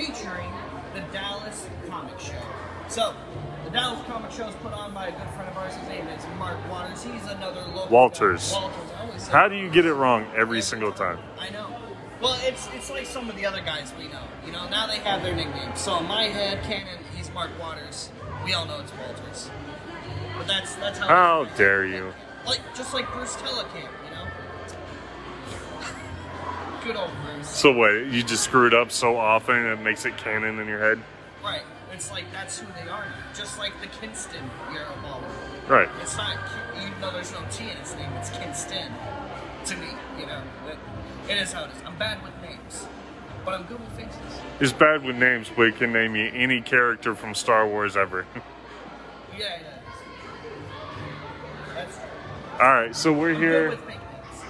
featuring the Dallas Comic Show. So, the Dallas Comic Show is put on by a good friend of ours. His name is Mark Waters. He's another local Walters. guy. Walters. I always say How do you get it wrong every single time? I know. Well, it's like some of the other guys we know. You know, now they have their nicknames. So in my head, canon, he's Mark Waters. We all know it's Walters. But that's how. How dare you? Just like Bruce Telecamp, you know. Good old Bruce. So what? You just screw it up so often it makes it canon in your head? Right. It's like that's who they are now. Just like the Kinston era baller. Right. It's not, even though there's no T in its name, it's Kinston. To me, you know. It is how it is. I'm bad with names, but I'm good with faces. He's bad with names, but he can name you any character from Star Wars ever. Yeah. That's all right, so we're here. Good with fake names.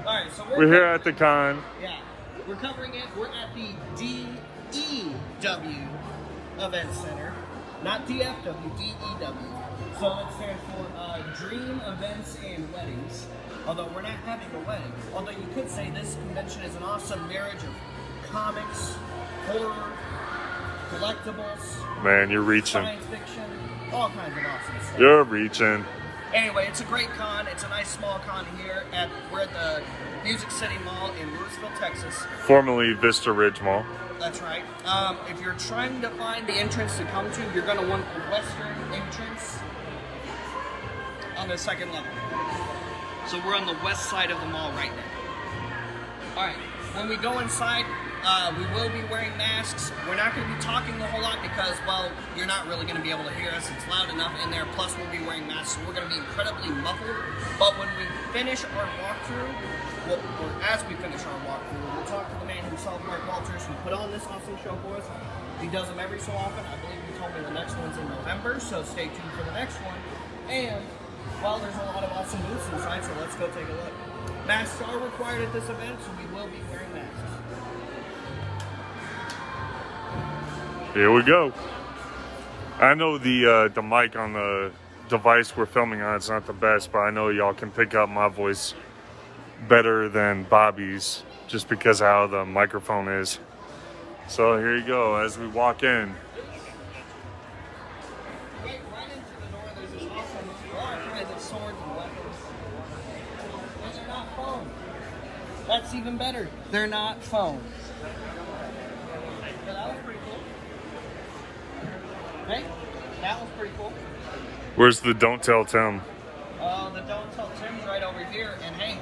All right, so we're here at the con. Yeah, we're covering it. We're at the DEW Event Center, not DFW, DEW. So it stands for Dream Events and Weddings. Although we're not having a wedding. Although you could say this convention is an awesome marriage of comics, horror, collectibles. Man, you're reaching. Science fiction, all kinds of awesome stuff. You're reaching. Anyway, it's a great con. It's a nice small con here. We're at the Music City Mall in Louisville, Texas. Formerly Vista Ridge Mall. That's right. If you're trying to find the entrance to come to, you're going to want the western entrance on the second level. So we're on the west side of the mall right now. Alright, when we go inside, we will be wearing masks. We're not going to be talking a whole lot because, well, you're not really going to be able to hear us. It's loud enough in there, plus we'll be wearing masks, so we're going to be incredibly muffled. But when we finish our walkthrough, or as we finish our walkthrough, we'll talk to the man himself, Mark Walters, who put on this awesome show for us. He does them every so often. I believe he told me the next one's in November, so stay tuned for the next one. And well, there's a lot of awesome booths inside, so let's go take a look. Masks are required at this event, so we will be wearing masks. Here we go. I know the mic on the device we're filming on is not the best, but I know y'all can pick up my voice better than Bobby's just because of how the microphone is. So here you go as we walk in. That's even better. They're not foam. Yeah, that was pretty cool. Hey, that was pretty cool. Where's the Don't Tell Tim? The Don't Tell Tim's right over here. And hey,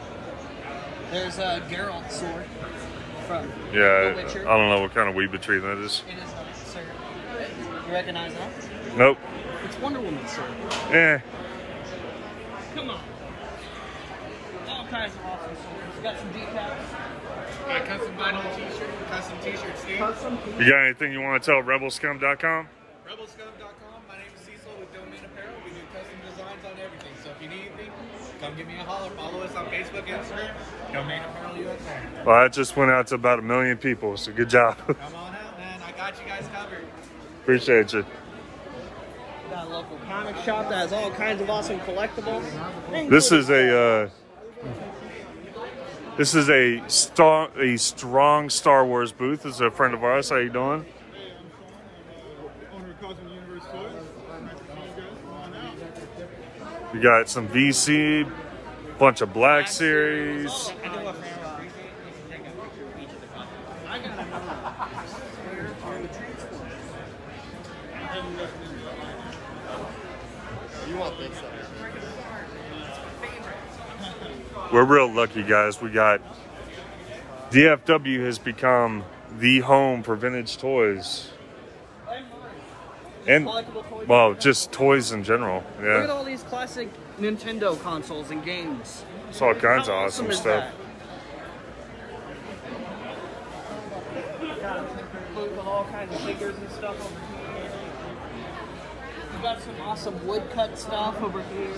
there's a Geralt sword from The Witcher. I don't know what kind of weeb tree that is. It is nice, sir. You recognize that? Nope. It's Wonder Woman, sir. Eh. Come on. All kinds of awesome swords. We got some decals. Got custom vinyl t-shirt, custom t-shirt stand. You got anything you want to tell Rebelscum.com? Rebelscum.com. My name is Cecil with Domain Apparel. We do custom designs on everything. So if you need anything, come give me a holler. Follow us on Facebook, Instagram, Domain Apparel USA. Well, that just went out to about 1 million people, so good job. Come on out, man. I got you guys covered. Appreciate you. We got a local comic shop that has all kinds of awesome collectibles. This is a strong Star Wars booth. This is a friend of ours. How you doing? Hey, I'm Sean, owner of Cosmic Universe Toys. Nice to meet you guys. Come on out. We got some VC, bunch of Black Series. I do a favor. You can take a picture of each of the comics. I got to know where are the transformers. You want this stuff? We're real lucky, guys. We got DFW has become the home for vintage toys. And, well, just toys in general. Look at Yeah. all these classic Nintendo consoles and games. It's all kinds of How awesome is stuff. that? Got a booth with all kinds of figures and stuff over here. We got some awesome woodcut stuff over here.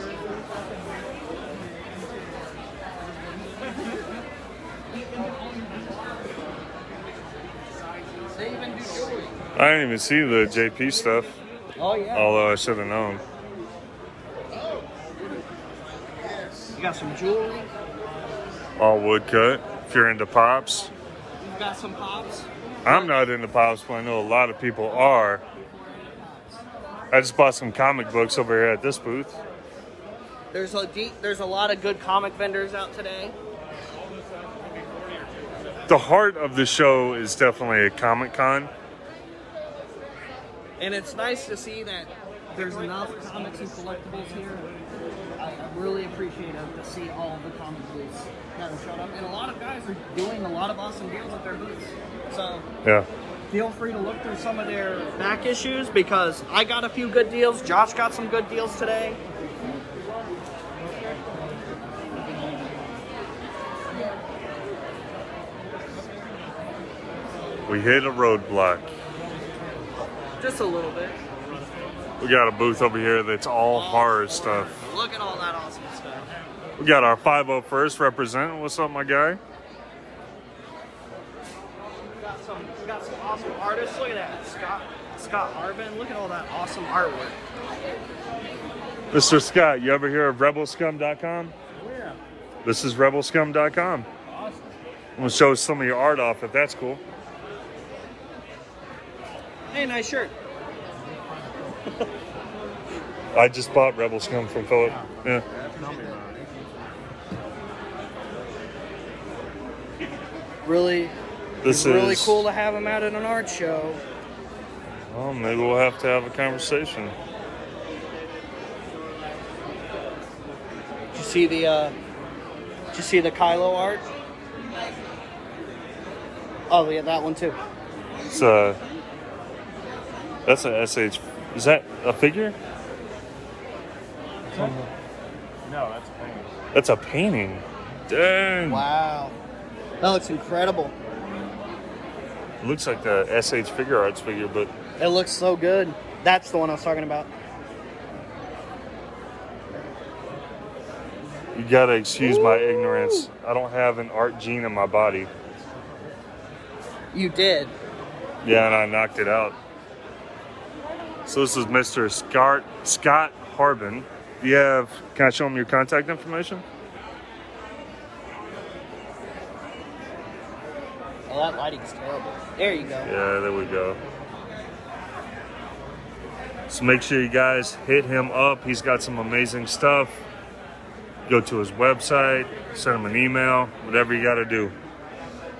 They even do jewelry. I didn't even see the JP stuff, Oh yeah. although I should have known. You got some jewelry. All woodcut, if you're into pops. got some pops. I'm not into pops, but I know a lot of people are. I just bought some comic books over here at this booth. There's a lot of good comic vendors out today. The heart of the show is definitely a Comic-Con. And it's nice to see that there's enough comics and collectibles here. I really appreciate it to see all the comic booths that have showed up. And a lot of guys are doing a lot of awesome deals at their booths. So Yeah. feel free to look through some of their back issues because I got a few good deals. Josh got some good deals today. We hit a roadblock. Just a little bit. We got a booth over here that's all horror stuff. Look at all that awesome stuff. We got our 501st representing. What's up, my guy? We got some awesome artists. Look at that. Scott Arvin. Look at all that awesome artwork. Mr. Scott, you ever hear of Rebelscum.com? Yeah. This is Rebelscum.com. Awesome. I'm going to show some of your art off if that's cool. Hey, nice shirt. I just bought Rebelscum from Philip. Yeah. Really, This really is cool to have him out at an art show. Well, maybe we'll have to have a conversation. Did you see the Kylo art? Oh yeah, that one too. It's that's an SH. Is that a figure? No, that's a painting. That's a painting. Dang. Wow, that looks incredible. It looks like the SH Figure Arts figure, but It looks so good. That's the one I was talking about. you gotta excuse my ignorance. I don't have an art gene in my body. You did. Yeah, and I knocked it out. So this is Mr. Scott Harbin. Do you have, can I show him your contact information? Oh, that lighting's terrible. There you go. Yeah, there we go. So make sure you guys hit him up. He's got some amazing stuff. Go to his website, send him an email, whatever you got to do.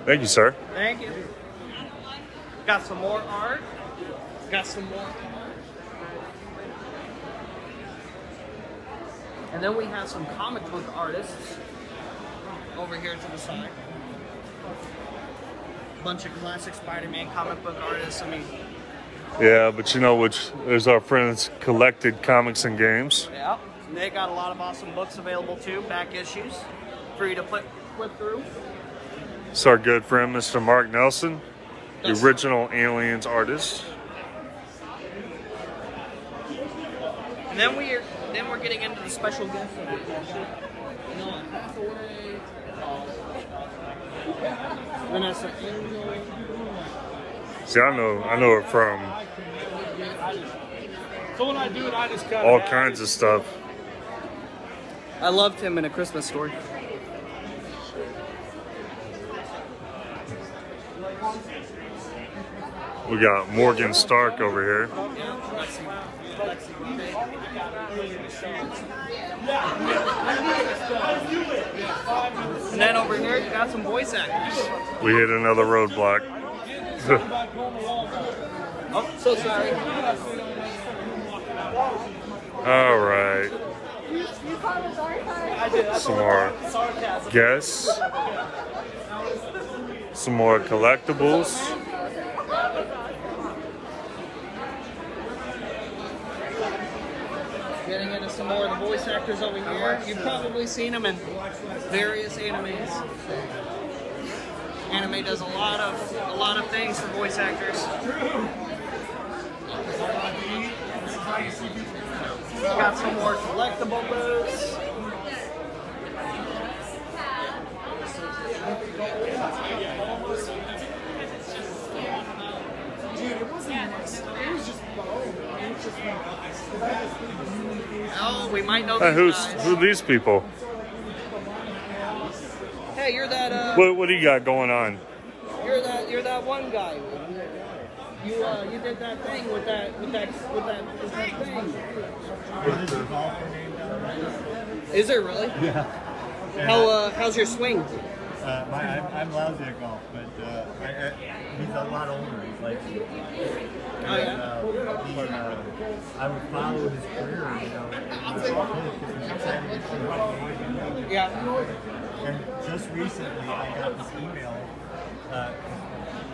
Thank you, sir. Thank you. Got some more art. Got some more art. And then we have some comic book artists over here to the side. Bunch of classic Spider-Man comic book artists. I mean, Yeah, but you know which, there's our friends Collected Comics and Games. yeah. They got a lot of awesome books available too, back issues, for you to flip through. It's our good friend, Mr. Mark Nelson, the Yes. original Aliens artist. And then we're getting into the special guests of it. Noah Hathaway, Vanessa Angel. See, I know her from So when I do it, I just cut all it out. kinds of stuff. I loved him in A Christmas Story. We got Morgan Stark over here. And then over here, you got some voice actors. We hit another roadblock. Oh, so sorry. All right. Some more guests. Some more collectibles. Getting into some more of the voice actors over here. You've probably seen them in various animes. Anime does a lot of things for voice actors. Got some more collectible booths. Oh, we might know these guys. Who are these people? Hey, you're that What do you got going on? you're that that one guy. You did that thing with that thing. There's a golfer named Is there really? Yeah. How's your swing? I'm lousy at golf, but he's a lot older. He's like, Oh yeah. I would follow his career, you know. Yeah. And just recently, I got this email.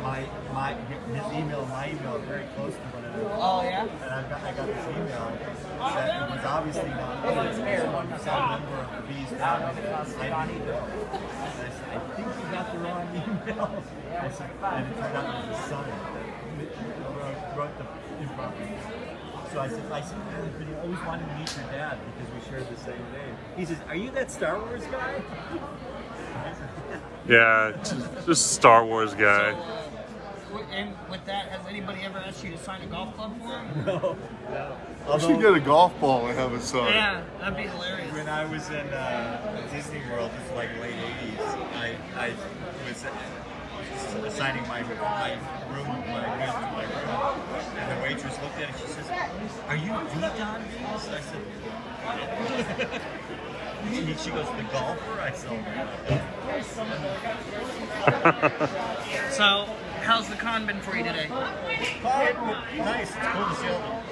His email and my email are very close to one another. Oh yeah. And I got this email that it was obviously not some member of the Bees family. I didn't know. And I said, I think you got the wrong email. I said, and it turned out it was his son that wrote the improper. So I said, but he always wanted to meet your dad because we shared the same name. He says, are you that Star Wars guy? Yeah, just a Star Wars guy. And with that, has anybody ever asked you to sign a golf club for him? No. I should get a golf ball and have it signed. Yeah, that'd be hilarious. When I was in Disney World, this is like late 80s, I was assigning my room, and the waitress looked at it, she says, are you the Don Bees? I said, she goes, the golfer? I said, So, how's the con been for you today? nice, it's cool to see all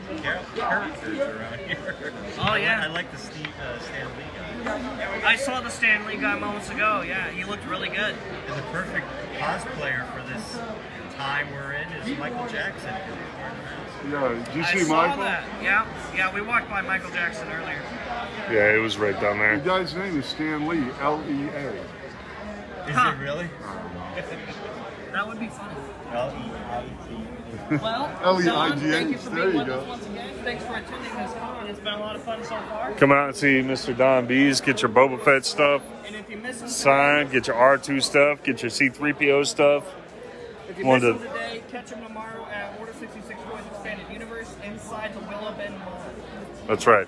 the characters around here. Oh yeah. I like the Stan Lee guy. I saw the Stan Lee guy moments ago. Yeah, he looked really good. And the perfect cosplayer for this time we're in is Michael Jackson. Yeah, did you I see saw Michael? that. Yeah, we walked by Michael Jackson earlier. Yeah, it was right down The there. guy's name is Stan Lee, L-E-A. Is Huh. it really? That would be funny. L-E-I-T. Well, L-E-I-G-H, John, thank you for there being you with go. us once again. Thanks for attending this con. It's been a lot of fun so far. Come out and see Mr. Don Bees. Get your Boba Fett stuff And if you miss him signed. Get your R2 stuff. Get your C-3PO stuff. If you One miss him to- today, catch him tomorrow at Order 66 Toys Expanded Universe inside the Willow Bend Mall. That's right.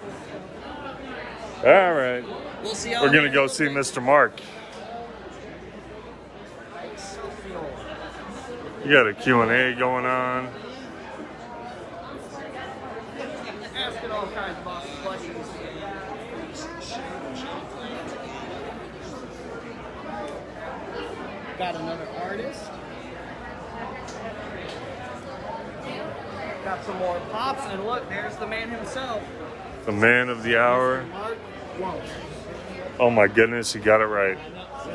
All right. We'll see y'all We're going to later. go see Mr. Mark. You got a Q&A going on. Asking all kinds of awesome questions. Got another artist. Got some more pops, and look, there's the man himself. The man of the hour. Mark. Whoa. Oh my goodness, you got it right.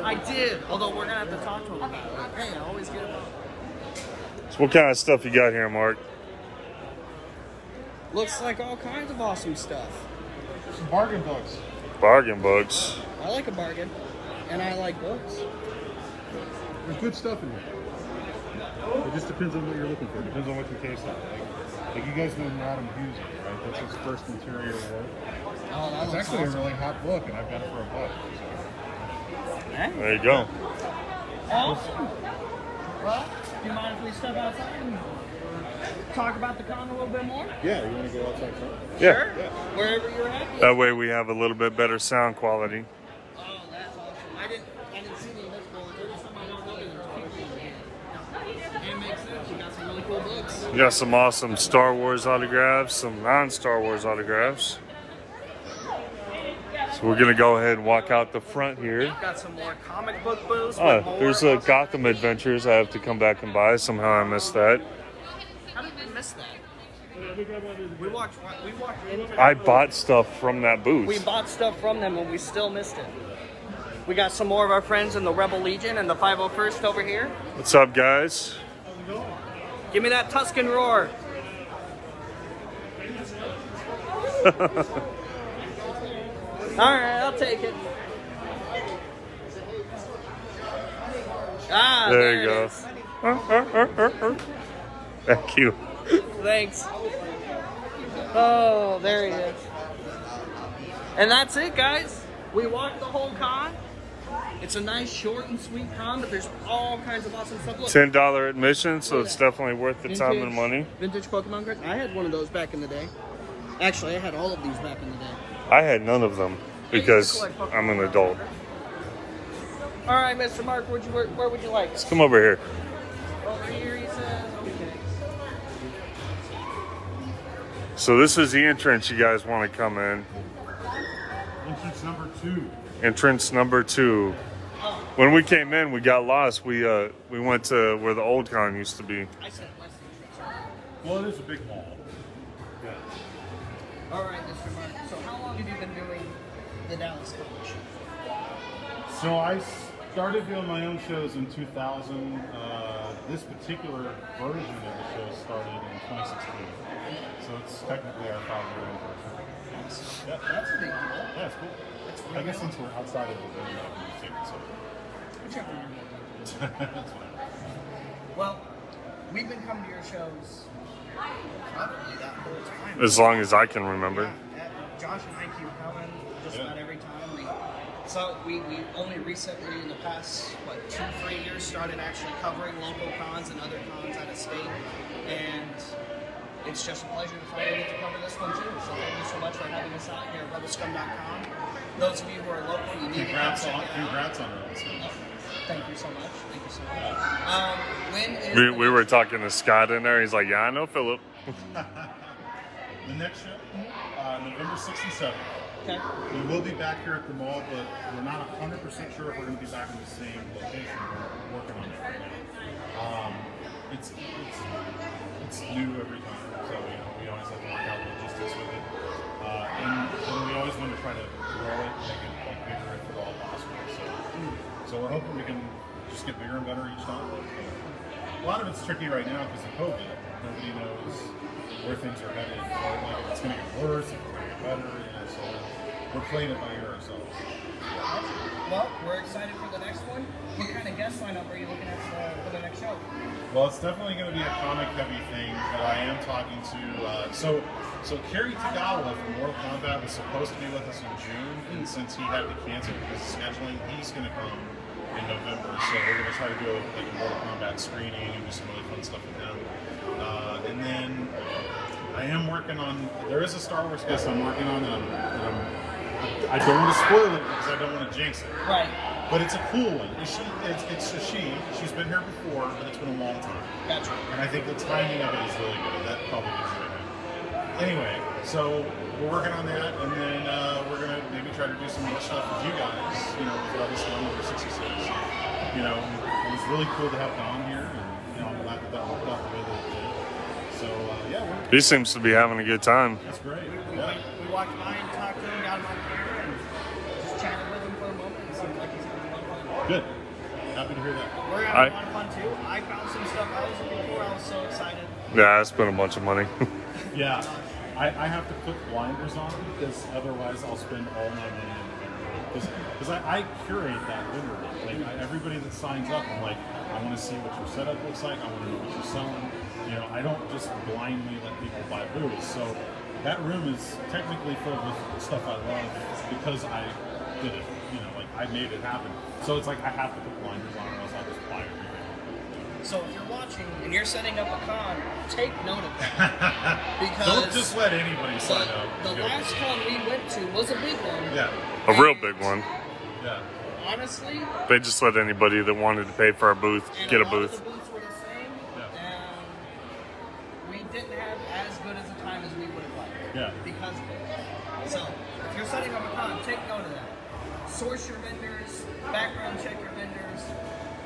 I did, although we're gonna have to talk to him about it. Hey, I always get about. So what kind of stuff you got here, Mark? Looks like all kinds of awesome stuff. Some bargain books. Bargain books. I like a bargain, and I like books. There's good stuff in there. It just depends on what you're looking for. It depends on what your taste is. Like you guys know Adam Hughes, right? That's his first material work. Oh, that It's looks actually awesome. a really hot book, and I've got it for a buck. Hey, There you go. awesome. Well, do you mind if we step outside and talk about the con a little bit more? Yeah, you want to go outside? Yeah. Sure. Wherever you're at. That way we have a little bit better sound quality. Oh, that's awesome. I didn't see the invisible. Every time I don't know there's people in here. It makes sense. You got some really cool books. We got some awesome Star Wars autographs, some non-Star Wars autographs. So we're going to go ahead and walk out the front here. Got some more comic book booths. Oh, with more there's a Gotham Adventures I have to come back and buy. Somehow I missed that. How did we miss that? We walked into I bought stuff from that We booth. bought stuff from them and we still missed it. We got some more of our friends in the Rebel Legion and the 501st over here. What's up, guys? Give me that Tuscan roar. All right, I'll take it. Ah, There you it go. is. Thank you. Thanks. Oh, there he is. And that's it, guys. We walked the whole con. It's a nice, short and sweet con, but there's all kinds of awesome stuff. Look, $10 admission, so it's definitely worth the time and money. Vintage Pokemon cards. I had one of those back in the day. Actually, I had all of these back in the day. I had none of them because I'm an adult. All right, Mr. Mark, where would you like? Let's come over here. Over here, he says. Okay. So this is the entrance you guys want to come in. Entrance number 2. Entrance number 2. When we came in, we got lost. We went to where the old con used to be. I said west entrance. Well, it is a big mall. Yeah. All right, Mr. Mark. So how long have you been doing the Dallas Comic Show? So I started doing my own shows in 2000. This particular version of the show started in 2016. So it's technically our 5-year anniversary. Yeah. That's a big deal. Yeah, it's cool. That's I guess since we're outside of the building, I can take it. So. Whichever you're more That's fine. Well, we've been coming to your shows probably that whole time. As long as I can remember. Yeah, Josh and I keep coming just about every time. We only recently, in the past, 2-3 years, started actually covering local cons and other cons out of state. And it's just a pleasure to finally get to cover this one too. So thank you so much for having us out here at Rebelscum.com. Those of you who are local, you need to come check it out. Congrats on Rebelscum. Thank you so much. Thank you so much. When is We were talking to Scott in there. He's like, yeah, I know Philip. The next show, November 6th and 7th. Okay. We will be back here at the mall, but we're not 100% sure if we're going to be back in the same location. We're working on it right now. It's new every time, so we always have to work out logistics with it. And we always want to try to grow it, make it bigger if at all possible. So we're hoping we can just get bigger and better each time. A lot of it's tricky right now because of COVID. Nobody knows where things are headed. Like if it's going to get worse, if it's going to get better. So we're playing it by ear ourselves. Well, we're excited for the next one. What kind of guest lineup are you looking at for the next show? Well, it's definitely going to be a comic-heavy thing, but I am talking to... So Kerry Tagawa from Mortal Kombat was supposed to be with us in June, and since he had to cancel because of scheduling, he's going to come in November. So we're going to try to do a Mortal Kombat screening and do some really fun stuff with him. And then I am working on... There is a Star Wars guest I'm working on, and I don't want to spoil it because I don't want to jinx it. Right. But it's a cool one. It's a she. She's been here before, but it's been a long time. Gotcha. And I think the timing of it is really good. That probably gives you a hint. Anyway, so we're working on that, and then we're going to maybe try to do some more stuff with you guys, with Rebelscum over 66. It was really cool to have Don here, and I'm glad that worked out the way that it did. So, yeah. He seems to be having a good time. That's great. We walked by and talked to him, got him on camera, and just chatted with him for a moment. It seemed like he's having a lot of fun. Good. Happy to hear that. We're having a lot of fun too. I found some stuff I was looking for. I was so excited. Yeah, I spent a bunch of money. Yeah. I have to put blinders on because otherwise I'll spend all my money in the vendor. Because I curate that vendor. Everybody that signs up, I'm like, I want to see what your setup looks like. I want to know what you're selling. I don't just blindly let people buy booths. So that room is technically filled with stuff I love because I did it. I made it happen. So it's like I have to put blinders on or else I'll just buy everything. So if you're watching and you're setting up a con, take note of that. Because don't just let anybody sign up. The last con we went to was a big one. Yeah. A real big one. Yeah. Honestly, they just let anybody that wanted to pay for our booth get a booth. The booths were the same, and we didn't have as good as a time as we would have liked. Yeah. Because of it. So if you're setting up a con, take note of that. Source your vendors, background check your vendors.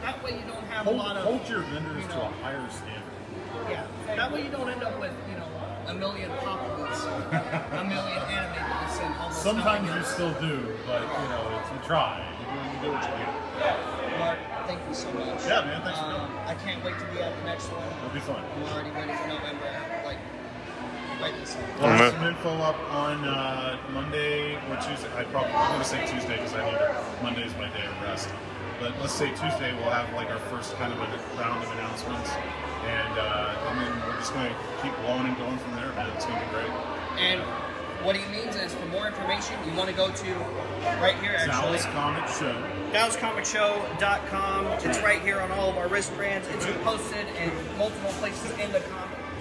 That way you don't have a lot of... Hold your vendors to a higher standard. Yeah. That way you don't end up with, a million pop booths, a million anime booths, and almost sometimes you still do, but, you try. You do what you do. Mark, thank you so much. Yeah, man, thanks for coming. I can't wait to be at the next one. It'll be fun. I'm already ready for November. Right this time. We'll have some info up on Monday or Tuesday. I'm going to say Tuesday because I need it. Monday is my day of rest. But let's say Tuesday we'll have our first kind of a round of announcements. And then we're just going to keep blowing and going from there, man. It's going to be great. And what he means is for more information, you want to go to right here, actually. Dallas Comic Show. DallasComicShow.com. It's right here on all of our wristbands. It's posted in multiple places in the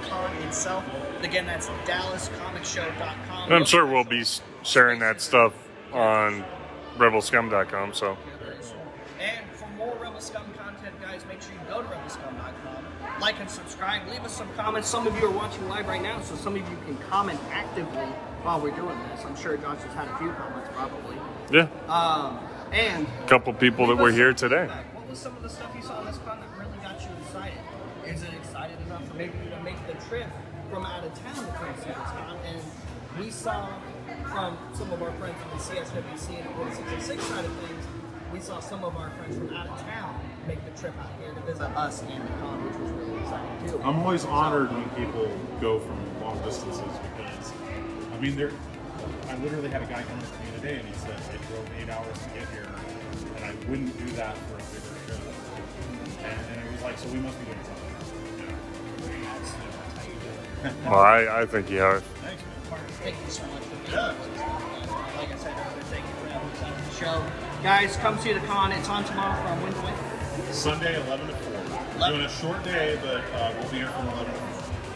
con itself. Again, that's DallasComicShow.com. I'm sure we'll be sharing that stuff on Rebelscum.com, so. And Rebelscum content, guys, make sure you go to rebelscum.com, like and subscribe, leave us some comments. Some of you are watching live right now, so some of you can comment actively while we're doing this. I'm sure Josh has had a few comments, probably. Yeah. And A couple people that were here today. what was some of the stuff you saw in this con that really got you excited? Is it excited enough for maybe you to make the trip from out of town to come see this con? And we saw from some of our friends from the CSWC and the 4606 side of things, we saw some of our friends from out of town make the trip out here to visit us and the con, which was really exciting too. I'm always honored when people go from long distances because, I mean, I literally had a guy come up to me today and he said, I drove 8 hours to get here and I wouldn't do that for a bigger show. And it was like, so we must be doing something. That's how you do it. Well, I think you have. Thanks, man. Thank you so much for being here. Like I said earlier, thank you for having us on the show. Guys, come see the con. It's on tomorrow from when to when? Sunday, 11 to 4. We're doing a short day, but we'll be here from 11 to 4.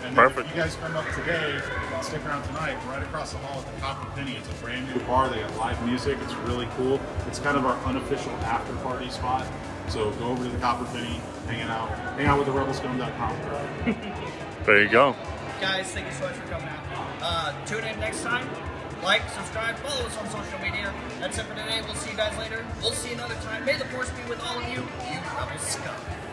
And then Perfect. if you guys come up today, stick around tonight, right across the hall at the Copper Penny. It's a brand new bar. They got live music. It's really cool. It's kind of our unofficial after party spot. So go over to the Copper Penny, hang out with the Rebelscum.com. There you go. Guys, thank you so much for coming out. Tune in next time. Like, subscribe, follow us on social media. That's it for today. We'll see you guys later. We'll see you another time. May the force be with all of you. You Rebelscum.